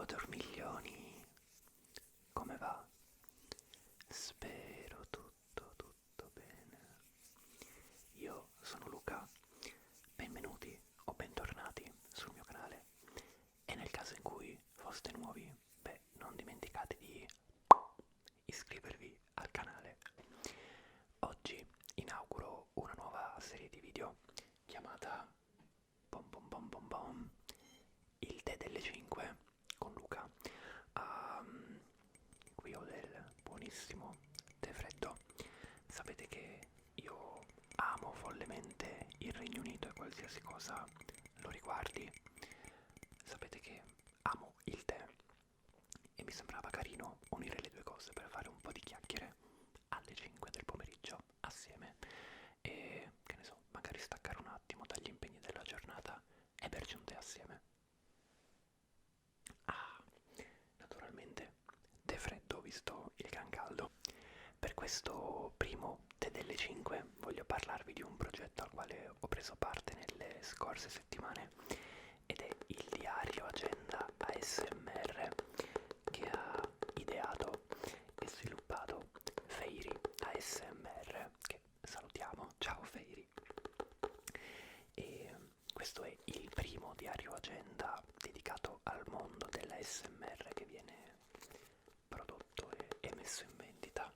dormiglioni, come va? Spero tutto bene. Io sono Luca, benvenuti o bentornati sul mio canale e nel caso in cui foste nuovi, non dimenticate di iscrivervi al canale. Oggi inauguro una nuova serie di video chiamata Il tè delle 5 con Luca. Qui ho del buonissimo tè freddo. Sapete che io amo follemente il Regno Unito e qualsiasi cosa lo riguardi. Sapete che amo il tè e mi sembrava carino unire le due cose per fare un po' di chiacchiere alle 5 del pomeriggio assieme e, che ne so, magari staccare un attimo dagli impegni della giornata e berci un tè assieme. Ah, naturalmente tè freddo visto il gran caldo. Per questo primo tè delle 5 voglio parlarvi di un progetto al quale ho preso parte nelle scorse settimane ed è il diario agenda ASMR che ha ideato e sviluppato Feiri ASMR, che salutiamo. Ciao Feiri. E questo è il primo diario agenda dedicato al mondo dell'ASMR che viene prodotto e messo in vendita,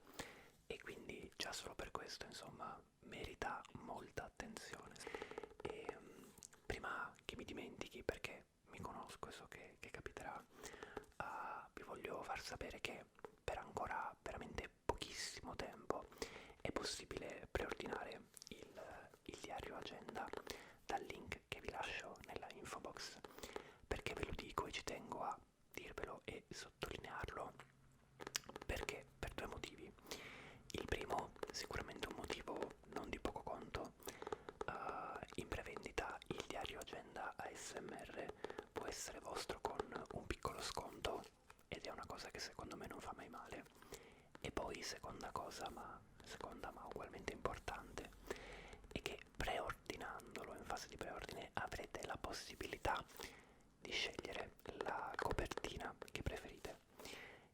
e quindi già solo per questo, insomma, merita molta attenzione. E prima che mi dimentichi, perché mi conosco e so che capiterà, vi voglio far sapere che per ancora veramente pochissimo tempo è possibile preordinare il diario agenda dal link che vi lascio nella info box. Perché ve lo dico e ci tengo a dirvelo e sottolinearlo? Perché per due motivi. Il primo, sicuramente un motivo non di poco conto, in prevendita il diario agenda ASMR può essere vostro con un piccolo sconto ed è una cosa che secondo me non fa mai male. E poi seconda cosa, ma ugualmente importante, è che preordinandolo in fase di preordine avrete la possibilità di scegliere la copertina che preferite.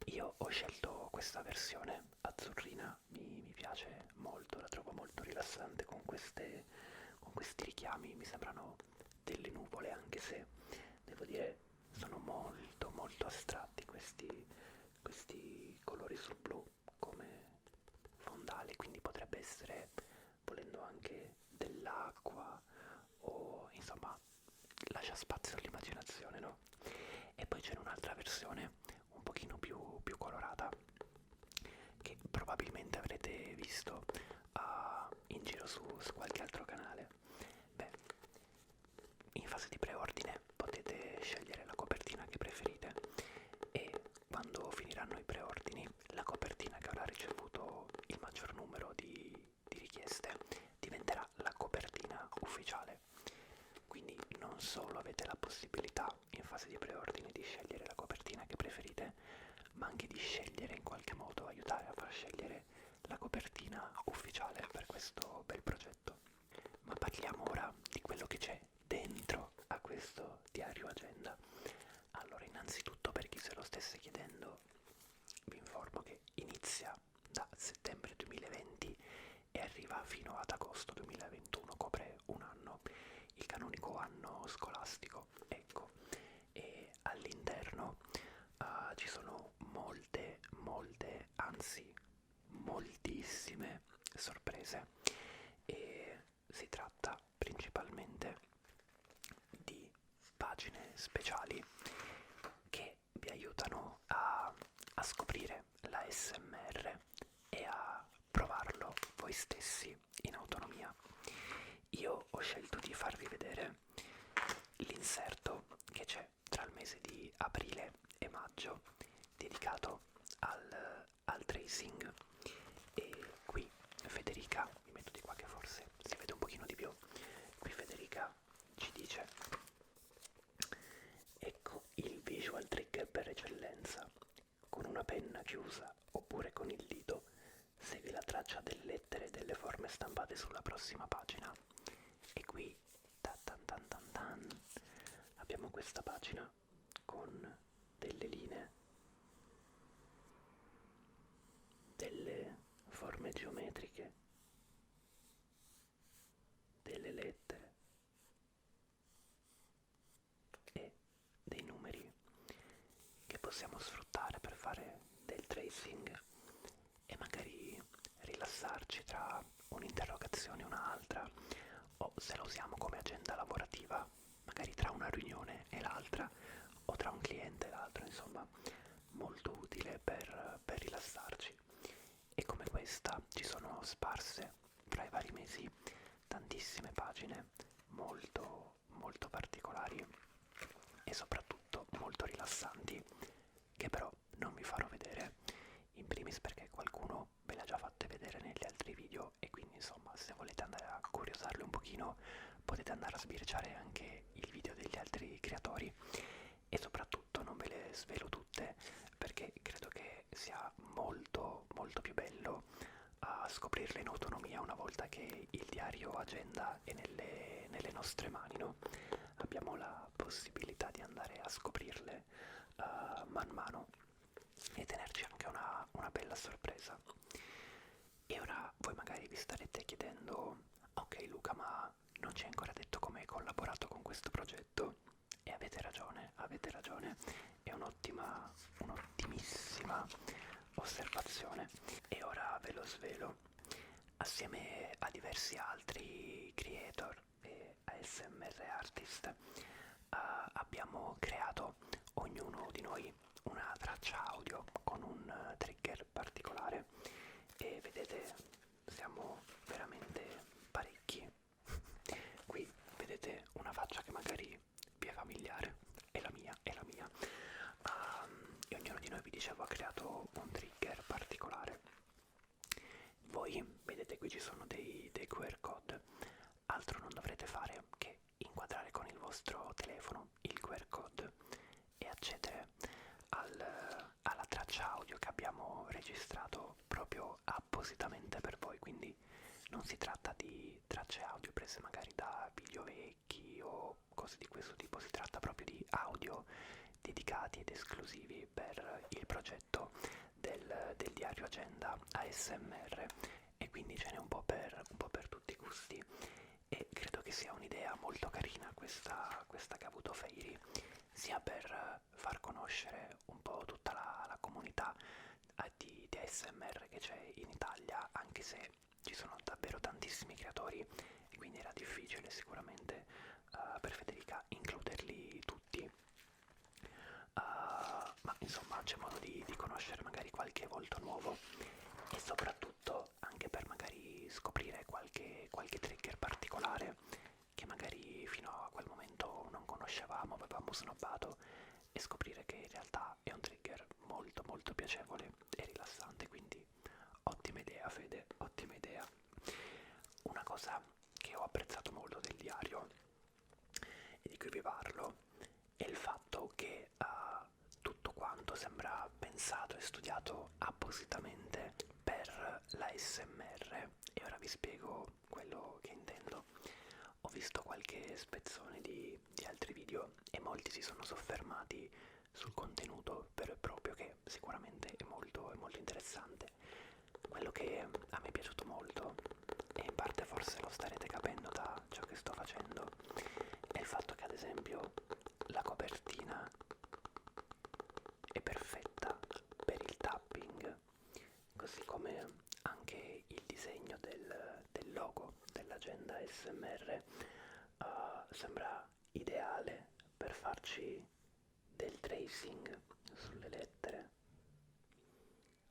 Io ho scelto questa versione azzurrina, mi piace molto, la trovo molto rilassante con questi richiami, mi sembrano delle nuvole, anche se devo dire sono molto astratti questi colori sul blu come fondale, quindi potrebbe essere, volendo, anche dell'acqua o insomma lascia spazio all'immaginazione, no? E poi c'è un'altra versione un pochino più colorata che probabilmente avrete visto in giro su qualche altro canale. Beh, in fase di preordine potete scegliere la copertina che preferite e quando finiranno i preordini la copertina che avrà ricevuto il maggior numero di richieste diventerà la copertina ufficiale. Quindi non solo avete la possibilità in fase di preordine di scegliere la copertina che preferite, ma anche di scegliere, in qualche modo aiutare a far scegliere la copertina ufficiale per questo bel progetto. Ma parliamo ora di quello che c'è dentro a questo diario agenda. Allora, innanzitutto, per chi se lo stesse chiedendo, vi informo che inizia da settembre 2020 e arriva fino ad agosto 2021, copre un anno, il canonico anno scolastico, ecco. E all'interno ci sono anzi moltissime sorprese, e si tratta principalmente di pagine speciali che vi aiutano a scoprire la ASMR e a provarlo voi stessi in autonomia. Io ho scelto di farvi vedere l'inserto che c'è tra il mese di aprile e maggio dedicato al tracing, e qui Federica, mi metto di qua che forse si vede un pochino di più, qui Federica ci dice: ecco il visual trigger per eccellenza, con una penna chiusa oppure con il dito segui la traccia delle lettere e delle forme stampate sulla prossima pagina. E qui abbiamo questa pagina con delle possiamo sfruttare per fare del tracing e magari rilassarci tra un'interrogazione e un'altra, o se lo usiamo come agenda lavorativa, magari tra una riunione e l'altra, o tra un cliente e l'altro, insomma, molto utile per rilassarci. E come questa ci sono sparse tra i vari mesi tantissime pagine molto molto particolari e soprattutto molto rilassanti, che però non vi farò vedere, in primis perché qualcuno ve le ha già fatte vedere negli altri video, e quindi insomma, se volete andare a curiosarle un pochino potete andare a sbirciare anche il video degli altri creatori, e soprattutto non ve le svelo tutte perché credo che sia molto molto più bello a scoprirle in autonomia una volta che il diario agenda è nelle nostre mani, no? Abbiamo la possibilità di andare a scoprirle man mano e tenerci anche una bella sorpresa. E ora voi magari vi starete chiedendo: ok Luca, ma non ci hai ancora detto come hai collaborato con questo progetto? E avete ragione, è un'ottimissima osservazione, e ora ve lo svelo. Assieme a diversi altri creator e ASMR artist abbiamo creato, ognuno di noi, una traccia audio con un trigger particolare, e vedete, siamo veramente parecchi. Qui vedete una faccia che magari vi è familiare, è la mia, è la mia. E ognuno di noi, vi dicevo, ha creato un trigger particolare. Voi vedete qui ci sono dei QR code, altro non dovrete fare che inquadrare con il vostro telefono il QR code e accedere alla traccia audio che abbiamo registrato proprio appositamente per voi, quindi non si tratta di tracce audio prese magari da video vecchi o cose di questo tipo, si tratta proprio di audio dedicati ed esclusivi per il progetto del diario agenda ASMR, e quindi ce n'è un po' per tutti i gusti, e credo che sia un'idea molto carina questa Kabuto Fairy, sia per far conoscere un po' tutta la comunità di ASMR che c'è in Italia, anche se ci sono davvero tantissimi creatori e quindi era difficile sicuramente per Federica includerli tutti. Ma insomma c'è modo di conoscere magari qualche volto nuovo, e soprattutto anche per magari scoprire qualche trigger particolare che magari fino a quel momento non conoscevamo, avevamo snobbato, e scoprire che in realtà è un trigger molto molto piacevole e rilassante. Quindi ottima idea Fede, ottima idea. Una cosa che ho apprezzato molto del diario e di cui vi parlo è il fatto che tutto quanto sembra pensato e studiato appositamente per la SMR, e ora vi spiego quello che intendo. Ho visto qualche spezzone di altri video e molti si sono soffermati sul contenuto vero e proprio, che sicuramente è molto interessante. Quello che a me è piaciuto molto, e in parte forse lo starete capendo da ciò che sto facendo, è il fatto che ad esempio la copertina è perfetta per il tapping, così come anche il disegno del logo dell'agenda ASMR sembra ideale per farci del tracing sulle lettere.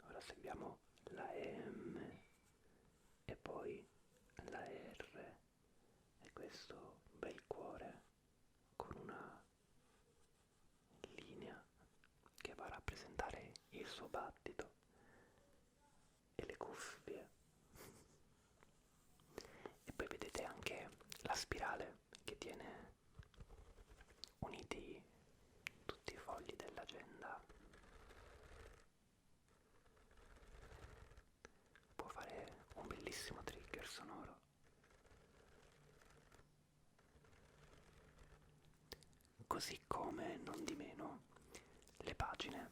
Ora seguiamo la M e poi la R e questo bel cuore con una linea che va a rappresentare il suo battito, e le cuffie. E poi vedete anche la spirale che tiene uniti tutti i fogli dell'agenda. Può fare un bellissimo trigger sonoro. Così come, non di meno, le pagine,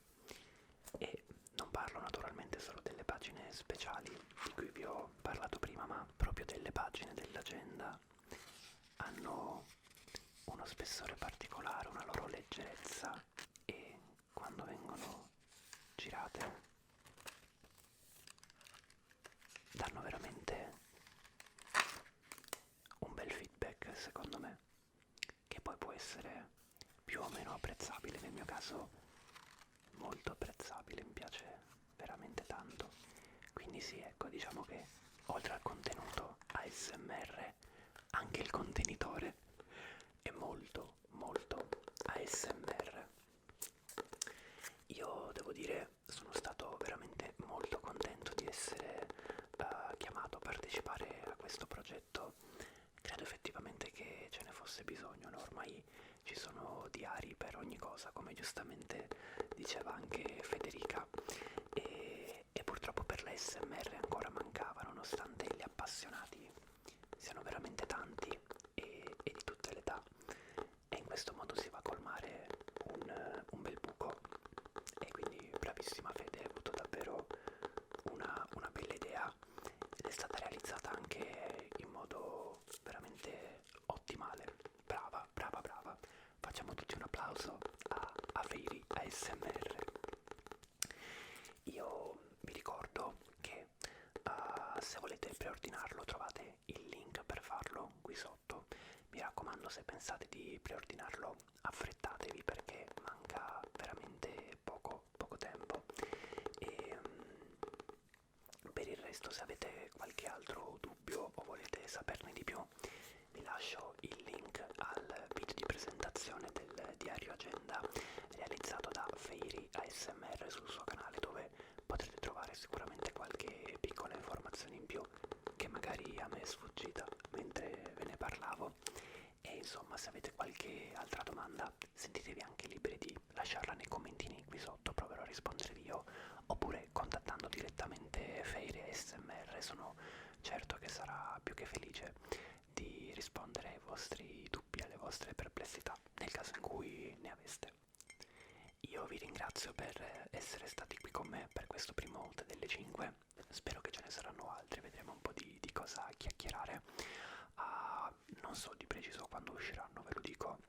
e non parlo naturalmente solo delle pagine speciali di cui vi ho parlato prima, ma proprio delle pagine dell'agenda, hanno uno spessore particolare, una loro leggerezza, e quando vengono chiacchierate danno veramente un bel feedback, secondo me, che poi può essere più o meno apprezzabile. Nel mio caso molto apprezzabile, mi piace veramente tanto. Quindi sì, ecco, diciamo che oltre al contenuto ASMR, anche il contenitore è molto molto ASMR. Io devo dire, sono stato veramente molto contento di essere chiamato a partecipare a questo progetto. Credo effettivamente che ce ne fosse bisogno, no? Ormai ci sono diari per ogni cosa, come giustamente diceva anche Federica, e purtroppo per l'ASMR ancora mancava, nonostante gli appassionati siano veramente tanti e di tutte le età, e in questo modo si va a colmare un bel buco. E quindi bravissima Fede, hai avuto davvero una bella idea ed è stata realizzata anche in modo veramente ottimale. Brava, brava, brava. Facciamo tutti un applauso a Fairy ASMR. Io vi ricordo che se volete preordinarlo trovate il link per farlo qui sotto. Mi raccomando, se pensate di preordinarlo affrettatevi perché manca veramente poco tempo. E per il resto, se avete qualche altro dubbio o volete saperne di più, vi lascio il link al video di presentazione del diario agenda realizzato da Fairy ASMR sul suo canale, dove potrete trovare sicuramente qualche piccola informazione in più che magari a me è sfuggita mentre ve ne parlavo. E insomma, se avete qualche altra domanda sentitevi anche liberi di lasciarla nei commentini qui sotto, proverò a rispondervi io, oppure contattando direttamente Fairy ASMR. Sono certo che sarà più che felice di rispondere ai vostri dubbi, alle vostre perplessità, nel caso in cui ne aveste. Io vi ringrazio per essere stati qui con me per questo primo Tè delle 5, spero che ce ne saranno altri, vedremo un po' di cosa chiacchierare. Non so di preciso quando usciranno, ve lo dico,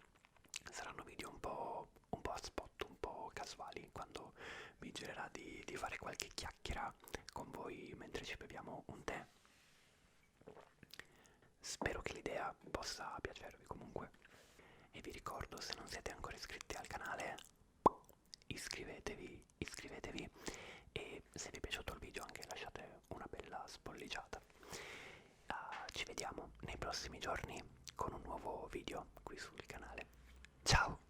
saranno video un po' a spot, un po' casuali, quando mi girerà di fare qualche chiacchiera con voi mentre ci beviamo un tè. Spero che l'idea possa piacervi comunque. E vi ricordo, se non siete ancora iscritti al canale, iscrivetevi e se vi è piaciuto il video anche lasciate una bella spolliciata. Ci vediamo nei prossimi giorni con un nuovo video qui sul canale. Ciao!